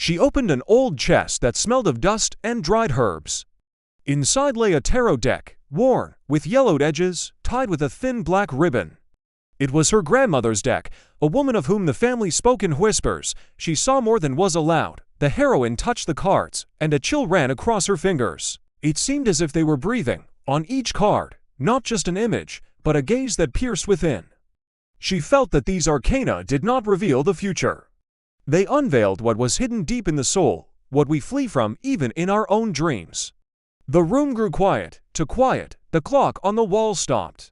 She opened an old chest that smelled of dust and dried herbs. Inside lay a tarot deck, worn, with yellowed edges, tied with a thin black ribbon. It was her grandmother's deck, a woman of whom the family spoke in whispers. She saw more than was allowed. The heroine touched the cards, and a chill ran across her fingers. It seemed as if they were breathing, on each card, not just an image, but a gaze that pierced within. She felt that these arcana did not reveal the future. They unveiled what was hidden deep in the soul, what we flee from even in our own dreams. The room grew quiet. To quiet, the clock on the wall stopped.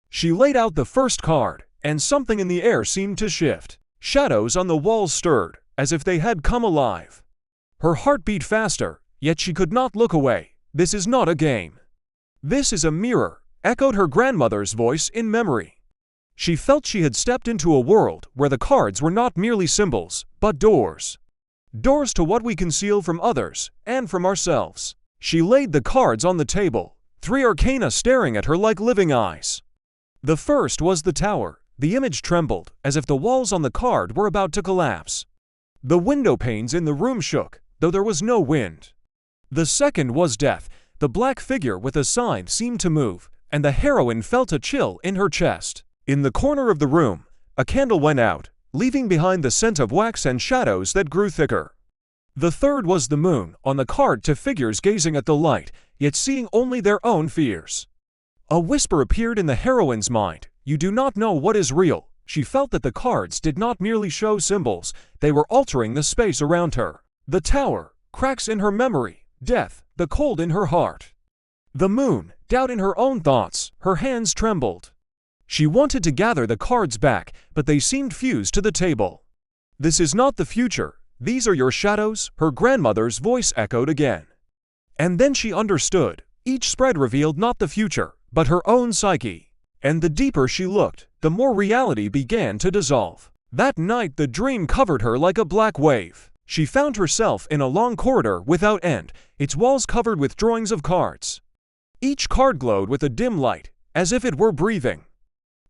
She laid out the first card, and something in the air seemed to shift. Shadows on the walls stirred, as if they had come alive. Her heart beat faster, yet she could not look away. This is not a game. This is a mirror, echoed her grandmother's voice in memory. She felt she had stepped into a world where the cards were not merely symbols, but doors. Doors to what we conceal from others, and from ourselves. She laid the cards on the table, 3 arcana staring at her like living eyes. The first was the tower. The image trembled, as if the walls on the card were about to collapse. The window panes in the room shook, though there was no wind. The second was death. The black figure with a scythe seemed to move, and the heroine felt a chill in her chest. In the corner of the room, a candle went out, leaving behind the scent of wax and shadows that grew thicker. The third was the moon, on the card, 2 figures gazing at the light, yet seeing only their own fears. A whisper appeared in the heroine's mind. You do not know what is real. She felt that the cards did not merely show symbols, they were altering the space around her. The tower, cracks in her memory, death, the cold in her heart. The moon, doubt in her own thoughts, her hands trembled. She wanted to gather the cards back, but they seemed fused to the table. This is not the future. These are your shadows, her grandmother's voice echoed again. And then she understood. Each spread revealed not the future, but her own psyche. And the deeper she looked, the more reality began to dissolve. That night the dream covered her like a black wave. She found herself in a long corridor without end, its walls covered with drawings of cards. Each card glowed with a dim light, as if it were breathing.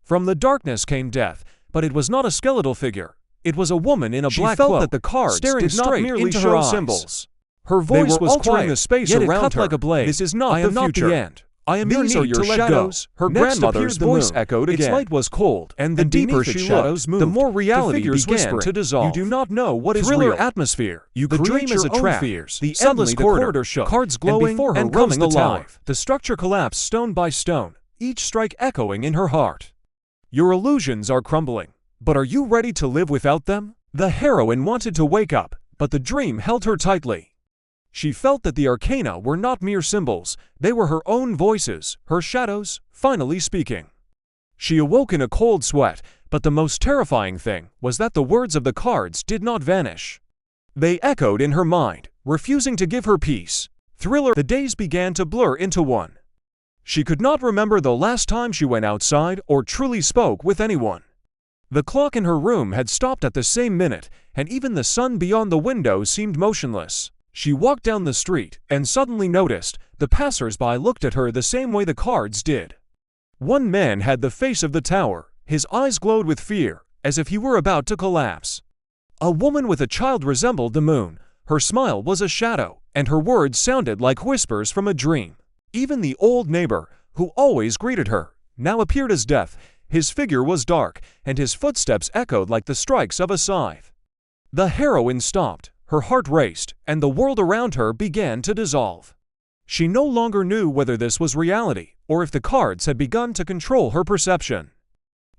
From the darkness came death, but it was not a skeletal figure. It was a woman in a black cloak. She felt that the cards did not merely show symbols. Her voice was altering the space around her. Like a blade. This is not the future. The end. I am your need to let go. Her grandmother's voice echoed again. Its light was cold, and the deeper she looked, the more reality began to dissolve. You do not know what is real. Atmosphere. You the dream is a trap. Fears. The endless corridor shook, cards glowing and before her and coming alive. The structure collapsed stone by stone, each strike echoing in her heart. Your illusions are crumbling, but are you ready to live without them? The heroine wanted to wake up, but the dream held her tightly. She felt that the arcana were not mere symbols, they were her own voices, her shadows, finally speaking. She awoke in a cold sweat, but the most terrifying thing was that the words of the cards did not vanish. They echoed in her mind, refusing to give her peace. Thriller. The days began to blur into one. She could not remember the last time she went outside or truly spoke with anyone. The clock in her room had stopped at the same minute, and even the sun beyond the window seemed motionless. She walked down the street and suddenly noticed the passers-by looked at her the same way the cards did. One man had the face of the tower. His eyes glowed with fear, as if he were about to collapse. A woman with a child resembled the moon. Her smile was a shadow, and her words sounded like whispers from a dream. Even the old neighbor, who always greeted her, now appeared as death. His figure was dark, and his footsteps echoed like the strikes of a scythe. The heroine stopped. Her heart raced, and the world around her began to dissolve. She no longer knew whether this was reality, or if the cards had begun to control her perception.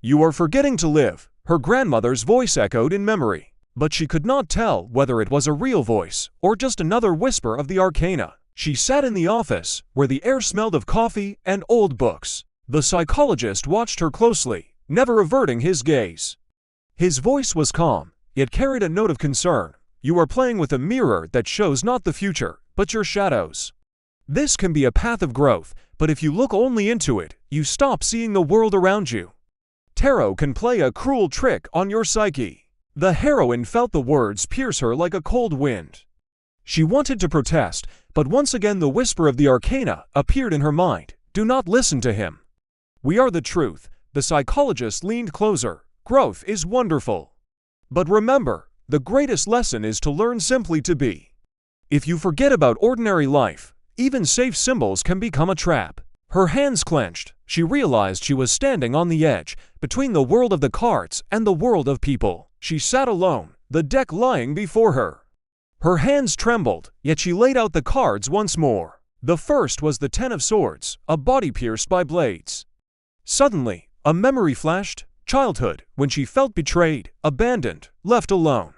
You are forgetting to live, her grandmother's voice echoed in memory. But she could not tell whether it was a real voice, or just another whisper of the arcana. She sat in the office, where the air smelled of coffee and old books. The psychologist watched her closely, never averting his gaze. His voice was calm, yet carried a note of concern. You are playing with a mirror that shows not the future, but your shadows. This can be a path of growth, but if you look only into it, you stop seeing the world around you. Tarot can play a cruel trick on your psyche. The heroine felt the words pierce her like a cold wind. She wanted to protest, but once again the whisper of the arcana appeared in her mind. Do not listen to him. We are the truth. The psychologist leaned closer. Growth is wonderful. But remember, The greatest lesson is to learn simply to be. If you forget about ordinary life, even safe symbols can become a trap. Her hands clenched. She realized she was standing on the edge, between the world of the cards and the world of people. She sat alone, the deck lying before her. Her hands trembled, yet she laid out the cards once more. The first was the Ten of Swords, a body pierced by blades. Suddenly, a memory flashed, childhood, when she felt betrayed, abandoned, left alone.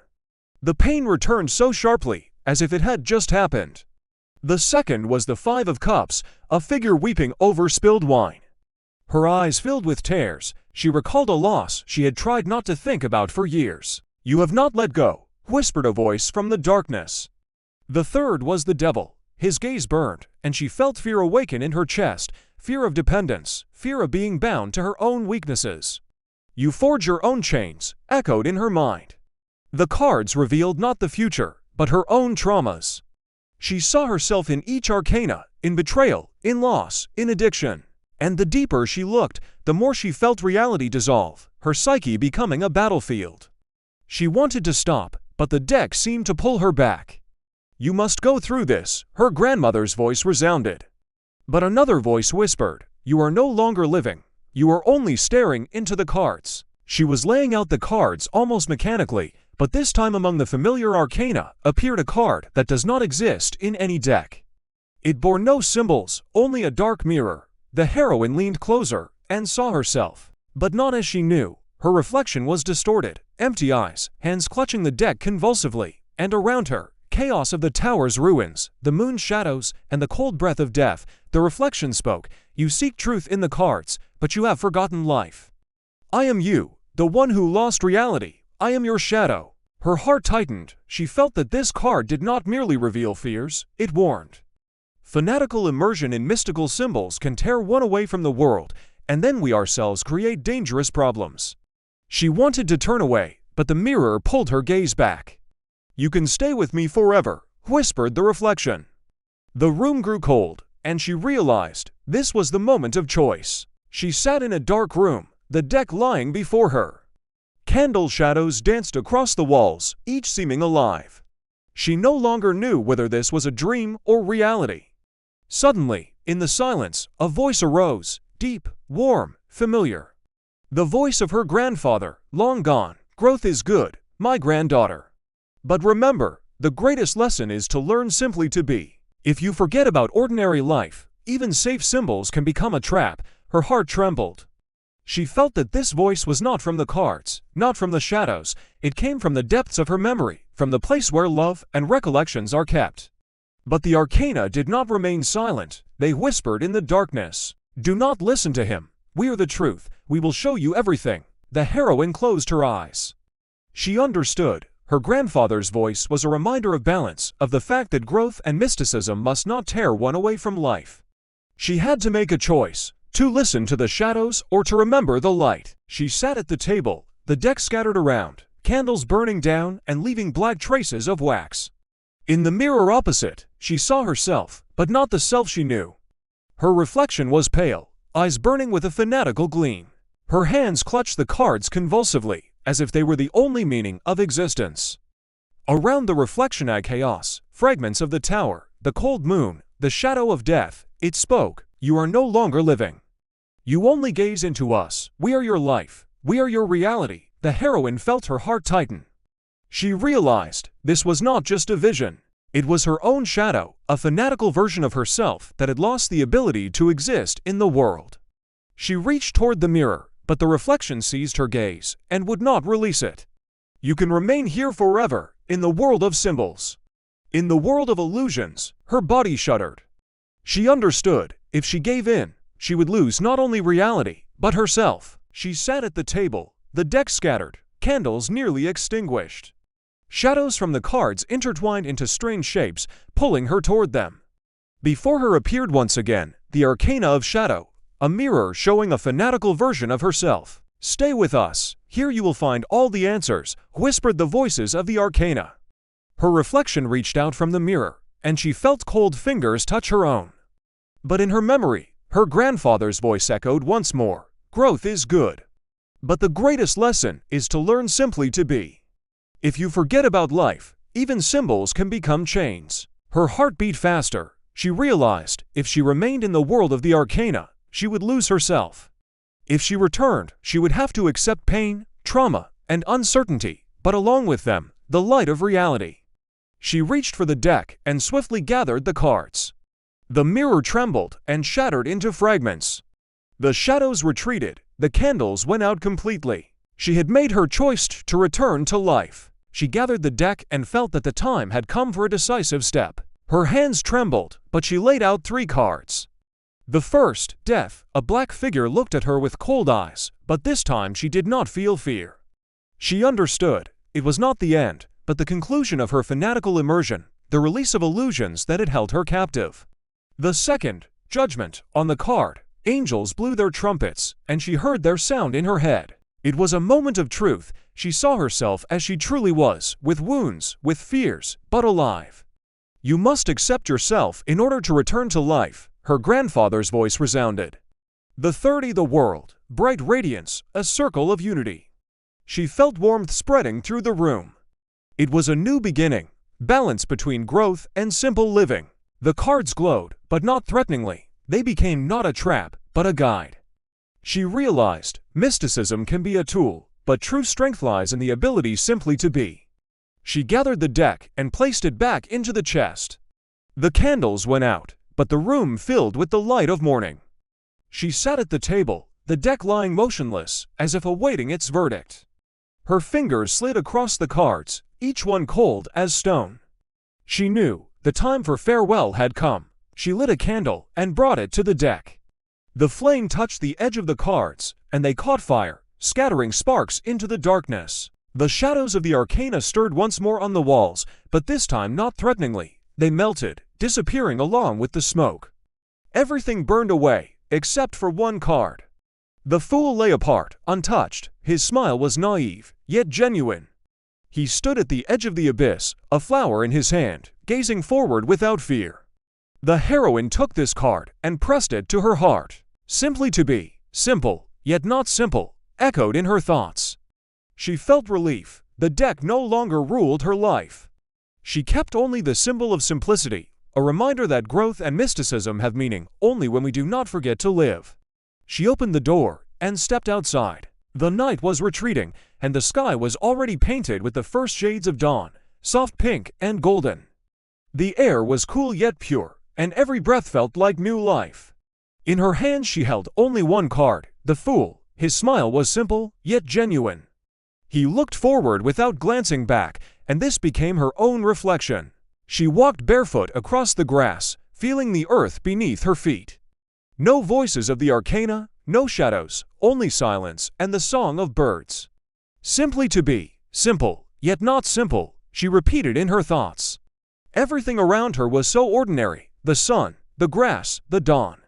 The pain returned so sharply, as if it had just happened. The second was the Five of Cups, a figure weeping over spilled wine. Her eyes filled with tears. She recalled a loss she had tried not to think about for years. "You have not let go," whispered a voice from the darkness. The third was the Devil. His gaze burned, and she felt fear awaken in her chest, fear of dependence, fear of being bound to her own weaknesses. "You forge your own chains," echoed in her mind. The cards revealed not the future, but her own traumas. She saw herself in each arcana, in betrayal, in loss, in addiction. And the deeper she looked, the more she felt reality dissolve, her psyche becoming a battlefield. She wanted to stop, but the deck seemed to pull her back. "You must go through this," her grandmother's voice resounded. But another voice whispered, "You are no longer living. You are only staring into the cards." She was laying out the cards almost mechanically, but this time among the familiar arcana appeared a card that does not exist in any deck. It bore no symbols, only a dark mirror. The heroine leaned closer and saw herself, but not as she knew. Her reflection was distorted, empty eyes, hands clutching the deck convulsively, and around her, chaos of the tower's ruins, the moon's shadows, and the cold breath of death. The reflection spoke, "You seek truth in the cards, but you have forgotten life. I am you, the one who lost reality. I am your shadow." Her heart tightened. She felt that this card did not merely reveal fears, it warned. Fanatical immersion in mystical symbols can tear one away from the world, and then we ourselves create dangerous problems. She wanted to turn away, but the mirror pulled her gaze back. "You can stay with me forever," whispered the reflection. The room grew cold, and she realized this was the moment of choice. She sat in a dark room, the deck lying before her. Candle shadows danced across the walls, each seeming alive. She no longer knew whether this was a dream or reality. Suddenly, in the silence, a voice arose, deep, warm, familiar. The voice of her grandfather, long gone. "Growth is good, my granddaughter. But remember, the greatest lesson is to learn simply to be. If you forget about ordinary life, even safe symbols can become a trap." Her heart trembled. She felt that this voice was not from the cards, not from the shadows. It came from the depths of her memory, from the place where love and recollections are kept. But the arcana did not remain silent. They whispered in the darkness, "Do not listen to him. We are the truth. We will show you everything." The heroine closed her eyes. She understood. Her grandfather's voice was a reminder of balance, of the fact that growth and mysticism must not tear one away from life. She had to make a choice. To listen to the shadows or to remember the light. She sat at the table, the deck scattered around, candles burning down and leaving black traces of wax. In the mirror opposite, she saw herself, but not the self she knew. Her reflection was pale, eyes burning with a fanatical gleam. Her hands clutched the cards convulsively, as if they were the only meaning of existence. Around the reflection a chaos, fragments of the tower, the cold moon, the shadow of death. It spoke, "You are no longer living. You only gaze into us. We are your life. We are your reality." The heroine felt her heart tighten. She realized this was not just a vision. It was her own shadow, a fanatical version of herself that had lost the ability to exist in the world. She reached toward the mirror, but the reflection seized her gaze and would not release it. "You can remain here forever, in the world of symbols. In the world of illusions." Her body shuddered. She understood, if she gave in, she would lose not only reality, but herself. She sat at the table, the deck scattered, candles nearly extinguished. Shadows from the cards intertwined into strange shapes, pulling her toward them. Before her appeared once again, the arcana of shadow, a mirror showing a fanatical version of herself. "Stay with us, here you will find all the answers," whispered the voices of the arcana. Her reflection reached out from the mirror, and she felt cold fingers touch her own. But in her memory, her grandfather's voice echoed once more, "Growth is good. But the greatest lesson is to learn simply to be." If you forget about life, even symbols can become chains. Her heart beat faster. She realized if she remained in the world of the Arcana, she would lose herself. If she returned, she would have to accept pain, trauma, and uncertainty, but along with them, the light of reality. She reached for the deck and swiftly gathered the cards. The mirror trembled and shattered into fragments. The shadows retreated, the candles went out completely. She had made her choice to return to life. She gathered the deck and felt that the time had come for a decisive step. Her hands trembled, but she laid out 3 cards. The first, Death, a black figure looked at her with cold eyes, but this time she did not feel fear. She understood. It was not the end, but the conclusion of her fanatical immersion, the release of illusions that had held her captive. The second, Judgment, on the card, angels blew their trumpets, and she heard their sound in her head. It was a moment of truth. She saw herself as she truly was, with wounds, with fears, but alive. You must accept yourself in order to return to life, her grandfather's voice resounded. The 30, the world, bright radiance, a circle of unity. She felt warmth spreading through the room. It was a new beginning, balance between growth and simple living. The cards glowed, but not threateningly. They became not a trap, but a guide. She realized mysticism can be a tool, but true strength lies in the ability simply to be. She gathered the deck and placed it back into the chest. The candles went out, but the room filled with the light of morning. She sat at the table, the deck lying motionless, as if awaiting its verdict. Her fingers slid across the cards, each one cold as stone. She knew the time for farewell had come. She lit a candle and brought it to the deck. The flame touched the edge of the cards, and they caught fire, scattering sparks into the darkness. The shadows of the Arcana stirred once more on the walls, but this time not threateningly. They melted, disappearing along with the smoke. Everything burned away, except for one card. The Fool lay apart, untouched. His smile was naive, yet genuine. He stood at the edge of the abyss, a flower in his hand, gazing forward without fear. The heroine took this card and pressed it to her heart. Simply to be, simple, yet not simple, echoed in her thoughts. She felt relief. The deck no longer ruled her life. She kept only the symbol of simplicity, a reminder that growth and mysticism have meaning only when we do not forget to live. She opened the door and stepped outside. The night was retreating, and the sky was already painted with the first shades of dawn, soft pink and golden. The air was cool yet pure, and every breath felt like new life. In her hand she held only one card, the Fool. His smile was simple, yet genuine. He looked forward without glancing back, and this became her own reflection. She walked barefoot across the grass, feeling the earth beneath her feet. No voices of the Arcana, no shadows, only silence and the song of birds. Simply to be, simple, yet not simple, she repeated in her thoughts. Everything around her was so ordinary, the sun, the grass, the dawn.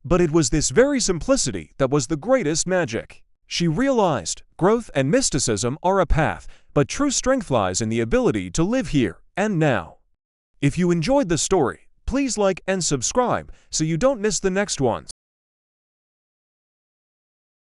But it was this very simplicity that was the greatest magic. She realized growth and mysticism are a path, but true strength lies in the ability to live here and now. If you enjoyed the story, please like and subscribe so you don't miss the next ones.